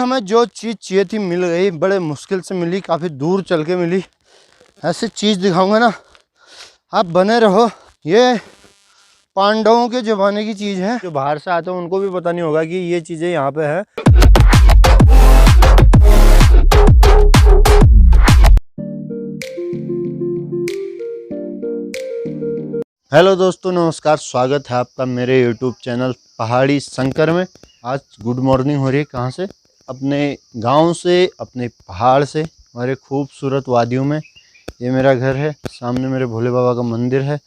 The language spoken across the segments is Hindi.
हमें जो चीज़ चाहिए थी मिल गई, बड़े मुश्किल से मिली, काफ़ी दूर चल के मिली। ऐसी चीज़ दिखाऊंगा ना, आप बने रहो। ये पांडवों के ज़माने की चीज़ है, जो बाहर से आते हैं उनको भी पता नहीं होगा कि ये चीज़ें यहाँ पे है। हेलो दोस्तों, नमस्कार, स्वागत है आपका मेरे यूट्यूब चैनल पहाड़ी शंकर में। आज गुड मॉर्निंग हो रही है, कहाँ से? अपने गांव से, अपने पहाड़ से, हमारे खूबसूरत वादियों में। ये मेरा घर है, सामने मेरे भोले बाबा का मंदिर है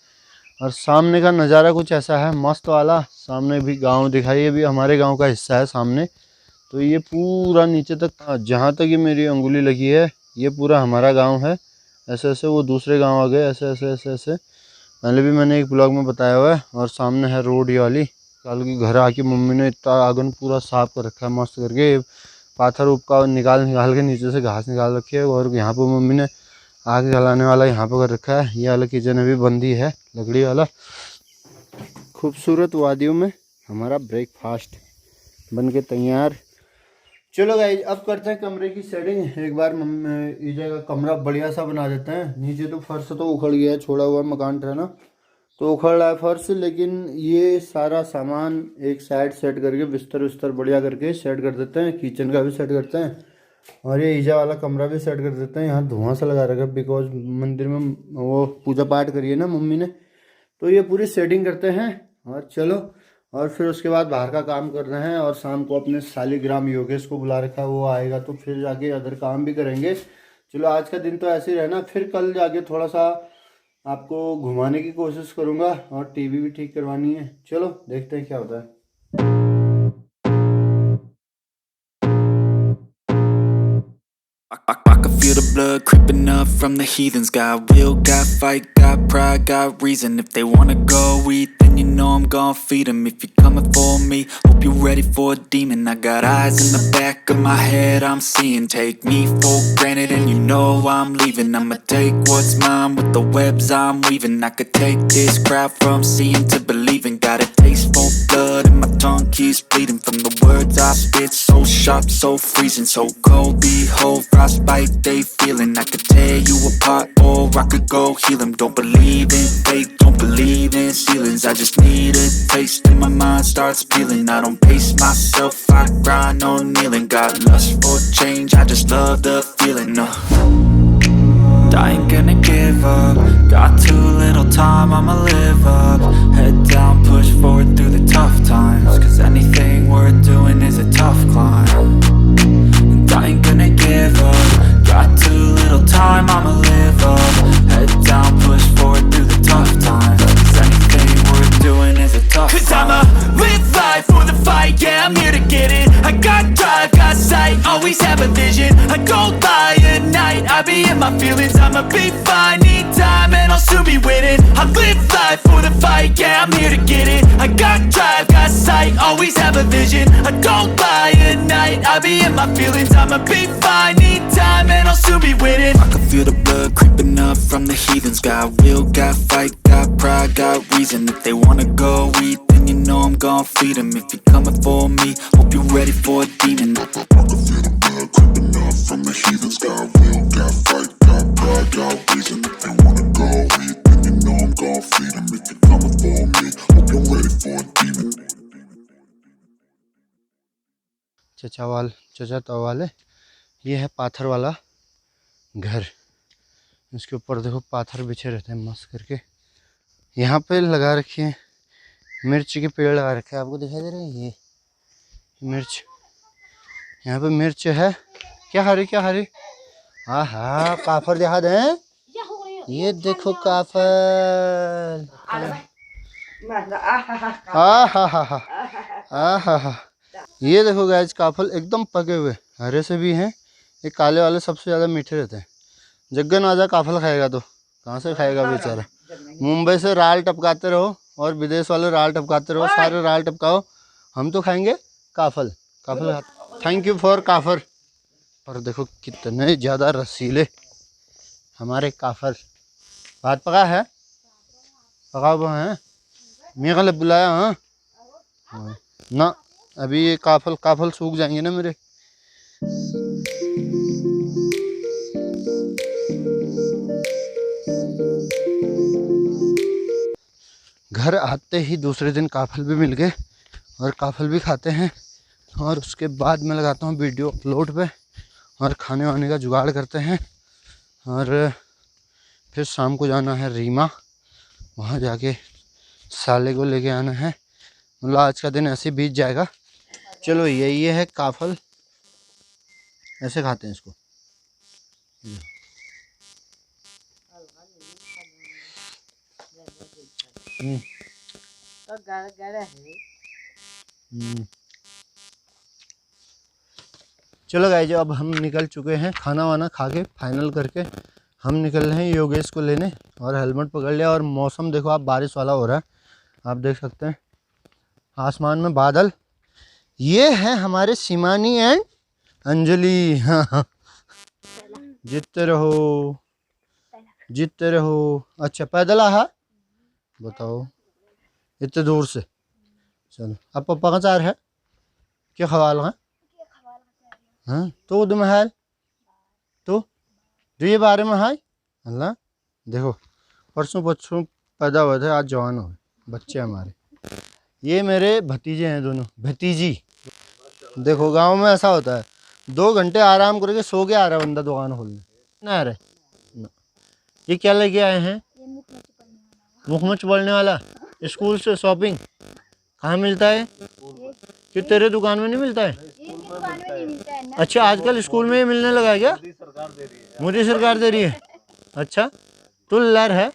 और सामने का नज़ारा कुछ ऐसा है मस्त वाला। सामने भी गांव दिखाई, ये भी हमारे गांव का हिस्सा है सामने। तो ये पूरा नीचे तक, जहाँ तक ये मेरी अंगुली लगी है, ये पूरा हमारा गाँव है। ऐसे ऐसे वो दूसरे गाँव आ गए, ऐसे ऐसे ऐसे ऐसे। पहले भी मैंने एक ब्लॉग में बताया हुआ है। और सामने है रोड ये वाली। कल की घर आके मम्मी ने इतना आंगन पूरा साफ कर रखा है मस्त करके, पाथर उपका निकाल के नीचे से घास निकाल रखी है। और यहाँ पर मम्मी ने आग जलाने वाला यहाँ पर कर रखा है। ये वाला किचन अभी बंद ही है, लकड़ी वाला। खूबसूरत वादियों में हमारा ब्रेकफास्ट बन के तैयार। चलो गाइस, अब करते हैं कमरे की सेटिंग। एक बार ईजा का कमरा बढ़िया सा बना देते हैं। नीचे तो फर्श तो उखड़ गया है, छोड़ा हुआ मकान था ना, तो उखड़ रहा है फर्श। लेकिन ये सारा सामान एक साइड सेट करके, बिस्तर विस्तर बढ़िया करके सेट कर देते हैं। किचन का भी सेट करते हैं और ये ईजा वाला कमरा भी सेट कर देते हैं। यहाँ धुआं सा लगा रखा है, बिकॉज मंदिर में वो पूजा पाठ करिए ना मम्मी ने, तो ये पूरी सेटिंग करते हैं। और चलो, और फिर उसके बाद बाहर का काम कर रहे हैं। और शाम को अपने शालिग्राम योगेश को बुला रखा है, वो आएगा तो फिर जाके अदर काम भी करेंगे। चलो, आज का दिन तो ऐसे ही रहना, फिर कल जाके थोड़ा सा आपको घुमाने की कोशिश करूँगा। और टीवी भी ठीक करवानी है। चलो देखते हैं क्या होता है। I can feel the blood creeping up from the heathens. Got will, got fight, got pride, got reason. If they wanna go eat, then you know I'm gon' feed them. If you're coming for me, hope you're ready for a demon. I got eyes in the back of my head, I'm seeing. Take me for granted and you know I'm leaving. I'ma take what's mine with the webs I'm weaving. I could take this crowd from seeing to believing. Got a taste for blood and my tongue keeps bleeding from the words I spit. So sharp, so freezing, so cold. Behold, frostbite they feeling. I could tear you apart or I could go heal them. Don't believe in fate, don't believe in ceilings. I just need a taste and my mind starts peeling. I don't pace myself, I grind on kneeling. Got lust for change, I just love the feeling. I ain't gonna give up. Got too little time, I'ma live up. Head down, push forward through the tough times. Cause anything worth doing is a tough climb. And I ain't gonna give up. Got too little time, I'ma live up. Head down, push forward through the tough times. Cause anything worth doing is a tough climb. Cause I'ma live life for the fight, yeah, I'm here to get it. I got drive, got sight, always have a vision. I don't lie at night, I be in my feelings. I'ma be fine, need time and I'll soon be winning. I live life for the fight, yeah, I'm here to get it. I got drive, got sight, always have a vision. I don't lie at night, I be in my feelings. I'ma be fine, need time and I'll soon be winning. I can feel the blood creeping up from the heathens. Got will, got fight, got pride, got reason. If they wanna go eat, then you know I'm gon' feed them. If you're coming for me, hope you're ready for a demon. I can feel the blood creeping up from the heathens. Got will, got fight, got pride, got reason. If they wanna go eat, then you know I'm gon' feed them. If you're coming for me, hope you're ready for a demon. चचा तवाल है। ये है पाथर वाला घर। इसके ऊपर देखो पाथर बिछे रहते हैं मस्त करके। यहाँ पे लगा रखे हैं मिर्च के पेड़, लगा रखे हैं। आपको दिखाई दे रहे हैं ये मिर्च? यहाँ पे मिर्च है। क्या हरी क्या हरी? हाँ हाँ, काफर दिखा दें। ये देखो काफर। हाँ हाँ हाँ हाँ हाँ हाँ हाँ। ये देखो गाइस, काफल एकदम पके हुए, हरे से भी हैं। ये काले वाले सबसे ज़्यादा मीठे रहते हैं। जग्गन आजा काफल खाएगा तो कहाँ से खाएगा बेचारा। मुंबई से राल टपकाते रहो और विदेश वाले राल टपकाते रहो, सारे राल टपकाओ, हम तो खाएंगे काफल। काफल थैंक यू फॉर काफर। और देखो कितने ज़्यादा रसीले हमारे काफल। भात पका है? पका हुआ है? मैं गलत बुलाया? हाँ ना, अभी ये काफल सूख जाएंगे ना मेरे। घर आते ही दूसरे दिन काफल भी मिल गए और काफल भी खाते हैं और उसके बाद मैं लगाता हूँ वीडियो अपलोड पे और खाने वाने का जुगाड़ करते हैं और फिर शाम को जाना है रीमा, वहाँ जाके साले को लेके आना है। मतलब आज का दिन ऐसे बीत जाएगा। चलो यही है काफल, ऐसे खाते हैं इसको। चलो गाइस, अब हम निकल चुके हैं, खाना वाना खा के फाइनल करके हम निकल रहे हैं योगेश को लेने और हेलमेट पकड़ लिया। और मौसम देखो आप, बारिश वाला हो रहा है, आप देख सकते हैं आसमान में बादल। ये है हमारे शिमानी एंड अंजलि। हाँ, जीतते रहो जीतते रहो। अच्छा पैदल आहा, बताओ इतने दूर से। चलो अब पप्पा का चार है क्या खवाल है? हाँ तो उधर में है तो जो ये बारे में है अल्लाह। देखो परसों परसों पैदा हुए थे, आज जवान हो गए बच्चे हमारे। ये मेरे भतीजे हैं दोनों, भतीजी। देखो गांव में ऐसा होता है, 2 घंटे आराम करके सो के आ रहा है बंदा दुकान खोलने ना आ रहा है। ये क्या लेके आए हैं? मुखमच पढ़ने वाला, स्कूल से शॉपिंग। कहाँ मिलता है कि तेरे दुकान में नहीं मिलता है? अच्छा आजकल स्कूल में ही मिलने लगा है क्या? मोदी सरकार दे रही है। अच्छा तू ला रहा है,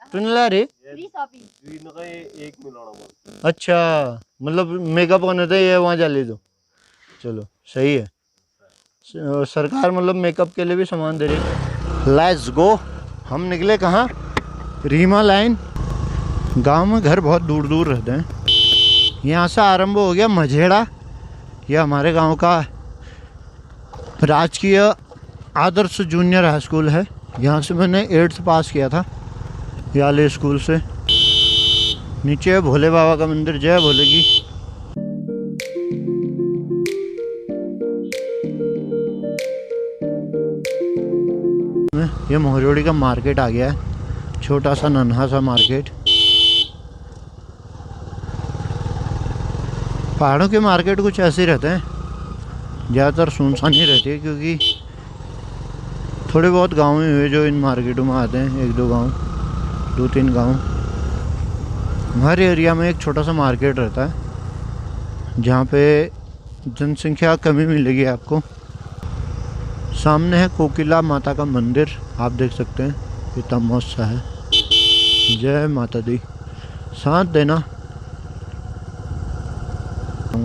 तू नहीं ला रही? अच्छा मतलब मेकअप होने थे ये वहाँ जा ले दो। चलो सही है, सरकार मतलब मेकअप के लिए भी सामान दे रही है। Let's go. हम निकले कहाँ? रीमा लाइन। गांव में घर बहुत दूर दूर रहते हैं। यहाँ से आरंभ हो गया मझेड़ा। यह हमारे गांव का राजकीय आदर्श जूनियर हाई स्कूल है। यहाँ से मैंने 8th पास किया था याले स्कूल से। नीचे है भोले बाबा का मंदिर, जय भोले की। ये मोहजोड़ी का मार्केट आ गया है, छोटा सा नन्हा सा मार्केट। पहाड़ों के मार्केट कुछ ऐसे ही रहते हैं, ज़्यादातर सुनसान ही रहती है क्योंकि थोड़े बहुत गाँव ही हुए जो इन मार्केटों में आते हैं। 1-2 गाँव, 2-3 गाँव। हर एरिया में एक छोटा सा मार्केट रहता है जहाँ पे जनसंख्या कमी मिलेगी आपको। सामने है कोकिला माता का मंदिर, आप देख सकते हैं कितना मस्त सा है। जय माता दी, साथ देना।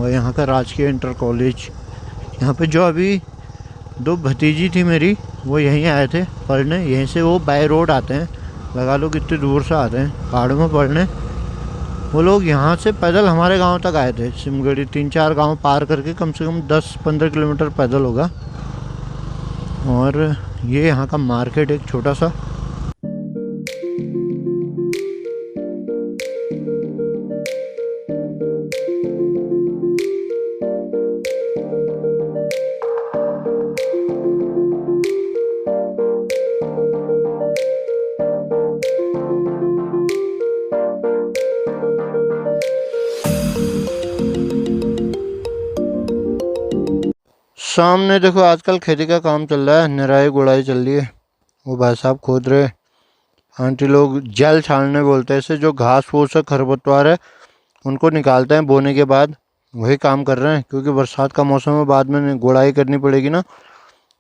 यहाँ का राजकीय इंटर कॉलेज। यहाँ पे जो अभी 2 भतीजी थी मेरी, वो यहीं आए थे पढ़ने। यहीं से वो बाय रोड आते हैं, लगा लो कितनी दूर से आते हैं पहाड़ों में पढ़ने। वो लोग यहाँ से पैदल हमारे गांव तक आए थे। सिमगढ़ी 3-4 गांव पार करके कम से कम 10-15 किलोमीटर पैदल होगा। और ये यहाँ का मार्केट एक छोटा सा। सामने देखो आजकल खेती का काम चल रहा है, निराई गुड़ाई चल रही है। वो भाई साहब खोद रहे, आंटी लोग जल छानने बोलते हैं इसे। जो घास फूस है, खरपतवार है, उनको निकालते हैं बोने के बाद। वही काम कर रहे हैं क्योंकि बरसात का मौसम में बाद में गुड़ाई करनी पड़ेगी ना,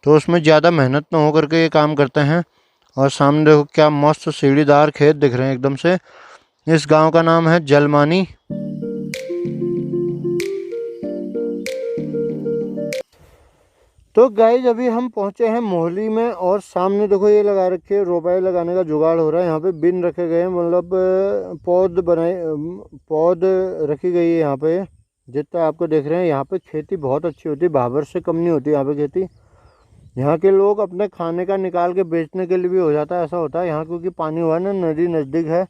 तो उसमें ज़्यादा मेहनत ना हो करके ये काम करते हैं। और सामने देखो क्या मस्त सीढ़ीदार खेत दिख रहे हैं एकदम से। इस गाँव का नाम है जलमानी। तो गाइज अभी हम पहुंचे हैं मोहली में और सामने देखो ये लगा रखे, रोपाई लगाने का जुगाड़ हो रहा है। यहाँ पे बिन रखे गए हैं, मतलब पौध रखी गई है यहाँ पे। जितना आपको देख रहे हैं यहाँ पे खेती बहुत अच्छी होती है, भाबर से कम नहीं होती यहाँ पे खेती। यहाँ के लोग अपने खाने का निकाल के बेचने के लिए भी हो जाता है, ऐसा होता है यहाँ, क्योंकि पानी हुआ ना, नदी नज़दीक है।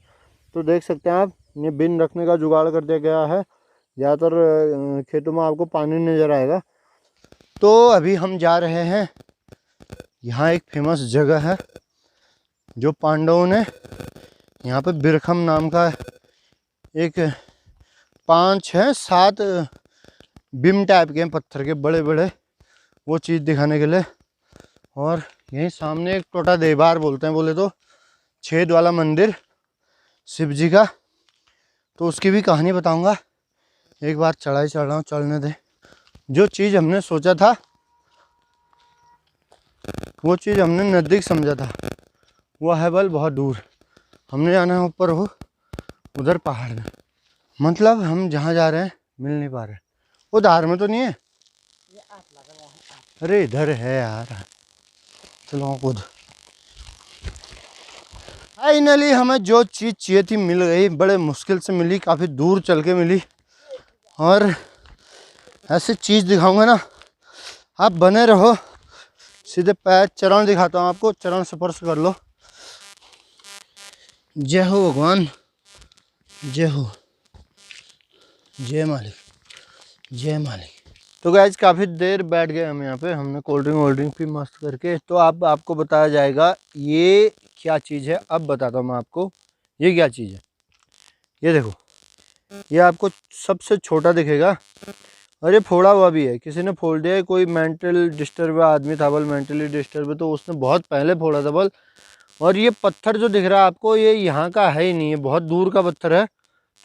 तो देख सकते हैं आप, ये बिन रखने का जुगाड़ कर दिया गया है। ज़्यादातर खेतों में आपको पानी नज़र आएगा। तो अभी हम जा रहे हैं, यहाँ एक फेमस जगह है जो पांडवों ने, यहाँ पे बिरखम नाम का एक 5-6-7 बिम टाइप के पत्थर के बड़े बड़े, वो चीज़ दिखाने के लिए। और यहीं सामने एक टोटा देवार बोलते हैं, बोले तो छेद वाला मंदिर शिव जी का, तो उसकी भी कहानी बताऊंगा। एक बार चढ़ाई चढ़ रहा हूँ, चढ़ने दे। जो चीज़ हमने सोचा था वो चीज़ हमने नज़दीक समझा था, वो है बल बहुत दूर। हमने जाना है ऊपर, हो उधर पहाड़ में, मतलब हम जहाँ जा रहे हैं मिल नहीं पा रहे। वो धार में तो नहीं है, अरे इधर है यार। चलो खुद फाइनली हमें जो चीज़ चाहिए थी मिल गई, बड़े मुश्किल से मिली, काफ़ी दूर चल के मिली। और ऐसी चीज़ दिखाऊंगा ना, आप बने रहो। सीधे पैर चरण दिखाता हूँ आपको, चरण स्पर्श कर लो। जय हो भगवान, जय हो, जय मालिक, जय मालिक। तो गाइज काफ़ी देर बैठ गए हम यहाँ पे, हमने कोल्ड ड्रिंक वोल्ड ड्रिंक पी मस्त करके। तो अब आपको बताया जाएगा ये क्या चीज़ है। अब बताता हूँ मैं आपको ये क्या चीज़ है। ये देखो, ये आपको सबसे छोटा दिखेगा, और ये फोड़ा हुआ भी है, किसी ने फोड़ दिया है। कोई मेंटल डिस्टर्ब आदमी था बल, मेंटली डिस्टर्ब, तो उसने बहुत पहले फोड़ा था बल। और ये पत्थर जो दिख रहा है आपको, ये यहाँ का है ही नहीं, ये बहुत दूर का पत्थर है।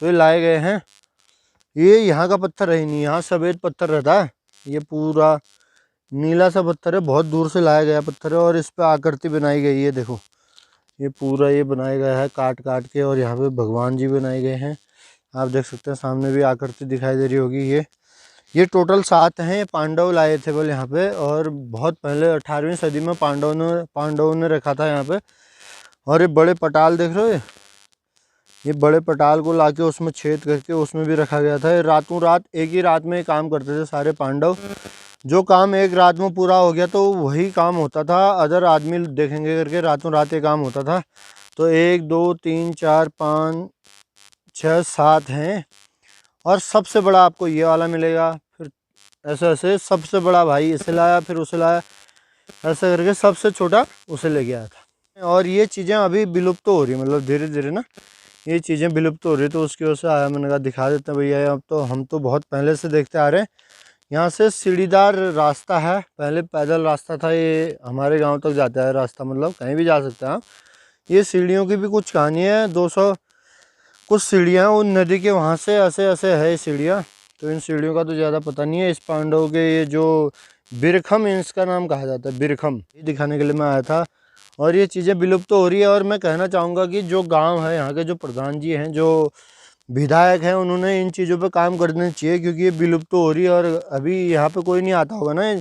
तो ये लाए गए हैं, ये यहाँ का पत्थर है ही नहीं, यहाँ सफ़ेद पत्थर रहता है, ये पूरा नीला सा पत्थर है, बहुत दूर से लाया गया पत्थर है। और इस पर आकृति बनाई गई है, देखो ये पूरा ये बनाया गया है काट काट के, और यहाँ पे भगवान जी बनाए गए हैं। आप देख सकते हैं सामने भी आकृति दिखाई दे रही होगी। ये टोटल 7 हैं, पांडव लाए थे बोले यहाँ पे, और बहुत पहले 18वीं सदी में पांडवों ने रखा था यहाँ पे। और ये बड़े पटाल देख रहे हो, ये बड़े पटाल को लाके उसमें छेद करके उसमें भी रखा गया था। ये रातों रात एक ही रात में काम करते थे सारे पांडव। जो काम एक रात में पूरा हो गया तो वही काम होता था, अदर आदमी देखेंगे करके रातों रात ये काम होता था। तो 1 2 3 4 5 6 7 हैं, और सबसे बड़ा आपको ये वाला मिलेगा। फिर ऐसे ऐसे सबसे बड़ा भाई इसे लाया, फिर उसे लाया, ऐसे करके सबसे छोटा उसे ले गया था। और ये चीज़ें अभी विलुप्त तो हो रही है, मतलब धीरे धीरे ना ये चीज़ें विलुप्त हो रही है। तो उसकी वजह से आया, मैंने कहा दिखा देते हैं भैया। अब तो हम तो बहुत पहले से देखते आ रहे हैं। यहाँ से सीढ़ीदार रास्ता है, पहले पैदल रास्ता था, ये हमारे गांव तक जाता है रास्ता, मतलब कहीं भी जा सकते हैं आप। ये सीढ़ियों की भी कुछ कहानी है, 200 कुछ सीढ़ियाँ उन नदी के वहाँ से ऐसे ऐसे है सीढ़ियाँ। तो इन सीढ़ियों का तो ज़्यादा पता नहीं है। इस पांडव के ये जो बिरखम, इसका नाम कहा जाता है बिरखम, ये दिखाने के लिए मैं आया था। और ये चीज़ें विलुप्त तो हो रही है। और मैं कहना चाहूँगा कि जो गांव है, यहाँ के जो प्रधान जी हैं, जो विधायक हैं, उन्होंने इन चीज़ों पे काम करने चाहिए, क्योंकि ये विलुप्त तो हो रही है। और अभी यहाँ पे कोई नहीं आता होगा ना,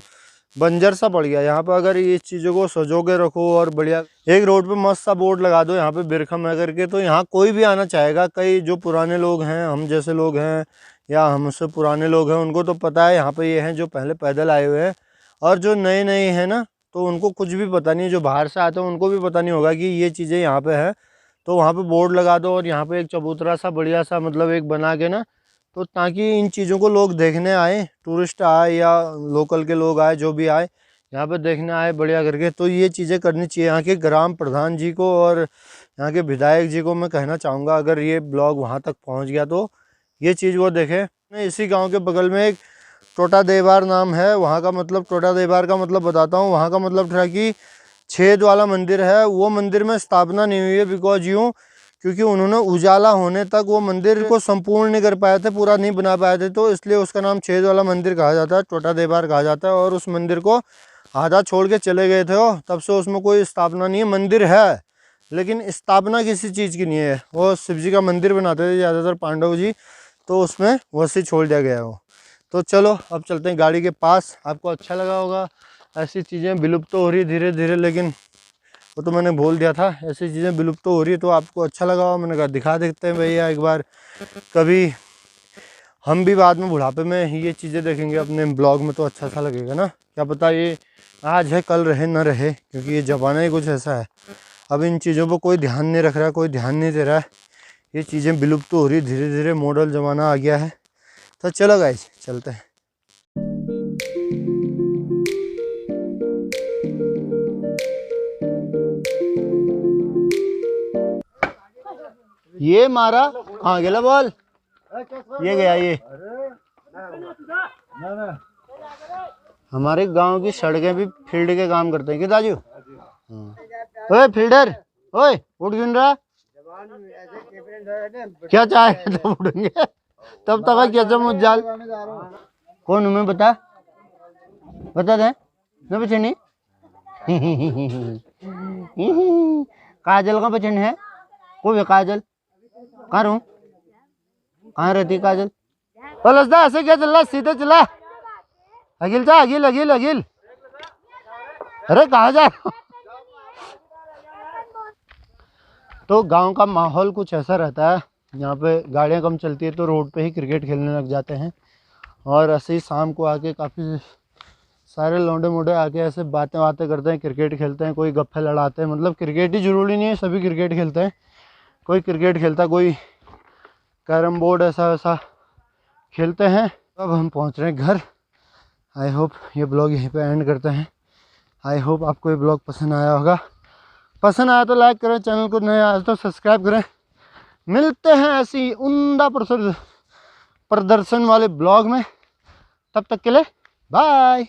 बंजर सा पड़ गया यहाँ पे। अगर इस चीज़ों को सजोगे रखो और बढ़िया एक रोड पे मस्त सा बोर्ड लगा दो यहाँ पे बिरखम है करके, तो यहाँ कोई भी आना चाहेगा। कई जो पुराने लोग हैं, हम जैसे लोग हैं या हमसे पुराने लोग हैं, उनको तो पता है यहाँ पे ये हैं जो पहले पैदल आए हुए हैं। और जो नए नए हैं ना, तो उनको कुछ भी पता नहीं है। जो बाहर से आते हैं उनको भी पता नहीं होगा कि ये चीज़ें यहाँ पे है। तो वहाँ पे बोर्ड लगा दो, और यहाँ पे एक चबूतरा सा बढ़िया सा मतलब एक बना के ना, तो ताकि इन चीज़ों को लोग देखने आए, टूरिस्ट आए या लोकल के लोग आए, जो भी आए यहाँ पे देखने आए बढ़िया करके। तो ये चीज़ें करनी चाहिए यहाँ के ग्राम प्रधान जी को और यहाँ के विधायक जी को। मैं कहना चाहूँगा अगर ये ब्लॉग वहाँ तक पहुँच गया तो ये चीज़ वो देखें। इसी गाँव के बगल में एक टोटा देवार नाम है, वहाँ का मतलब टोटा देवार का मतलब बताता हूँ। वहाँ का मतलब था कि छेद वाला मंदिर है। वो मंदिर में स्थापना नहीं हुई है बिकॉज यूँ, क्योंकि उन्होंने उजाला होने तक वो मंदिर को संपूर्ण नहीं कर पाए थे, पूरा नहीं बना पाए थे, तो इसलिए उसका नाम छेद वाला मंदिर कहा जाता है, टोटा देवार कहा जाता है। और उस मंदिर को आधा छोड़ के चले गए थे वो, तब से उसमें कोई स्थापना नहीं है। मंदिर है लेकिन स्थापना किसी चीज़ की नहीं है। वो शिव जी का मंदिर बनाते थे ज़्यादातर पांडव जी, तो उसमें वैसे छोड़ दिया गया वो। तो चलो अब चलते हैं गाड़ी के पास। आपको अच्छा लगा होगा, ऐसी चीज़ें विलुप्त तो हो रही है धीरे धीरे, लेकिन वो तो मैंने बोल दिया था ऐसी चीज़ें विलुप्त तो हो रही है। तो आपको अच्छा लगा होगा, मैंने कहा दिखा देते हैं भैया एक बार। कभी हम भी बाद में बुढ़ापे में ये चीज़ें देखेंगे अपने ब्लॉग में तो अच्छा सा लगेगा ना। क्या पता ये आज है कल रहे ना रहे, क्योंकि ये ज़माना ही कुछ ऐसा है। अब इन चीज़ों पर कोई ध्यान नहीं रख रहा, कोई ध्यान नहीं दे रहा है। ये चीज़ें विलुप्त हो रही धीरे धीरे, मॉडर्न ज़माना आ गया है। तो चलो गाइस चलते हैं। ये मारा कहाँ गेला बॉल, ये गया ये। हमारे गांव की सड़कें भी फील्ड के काम करते हैं कि दाजू? ओए फील्डर, ओए उठ क्यों रहा? क्या चाहे तब उठेंगे, तब तक क्या मुझ जाल। कौन हूँ मैं बता दे न बचनी। काजल का बचन है कोई काजल, कहाँ रहूं, कहाँ रहती काजल? लसदा ऐसे क्या चल रहा, सीधे चला। अगिल जा, अगिल अगिल अगिल, अरे कहाँ जा। तो गांव का माहौल कुछ ऐसा रहता है, यहाँ पे गाड़ियाँ कम चलती है तो रोड पे ही क्रिकेट खेलने लग जाते हैं। और ऐसे ही शाम को आके काफ़ी सारे लौंडे मोंडे आके ऐसे बातें करते हैं, क्रिकेट खेलते हैं, कोई गप्पे लड़ाते हैं। मतलब क्रिकेट ही ज़रूरी नहीं है सभी क्रिकेट खेलते हैं, कोई क्रिकेट खेलता, कोई कैरम बोर्ड ऐसा वैसा खेलते हैं। अब हम पहुंच रहे हैं घर। आई होप ये ब्लॉग यहीं पे एंड करते हैं। आई होप आपको ये ब्लॉग पसंद आया होगा। पसंद आया तो लाइक करें, चैनल को नया आया तो सब्सक्राइब करें। मिलते हैं ऐसी उम्दा प्रदर्शन वाले ब्लॉग में, तब तक के लिए बाय।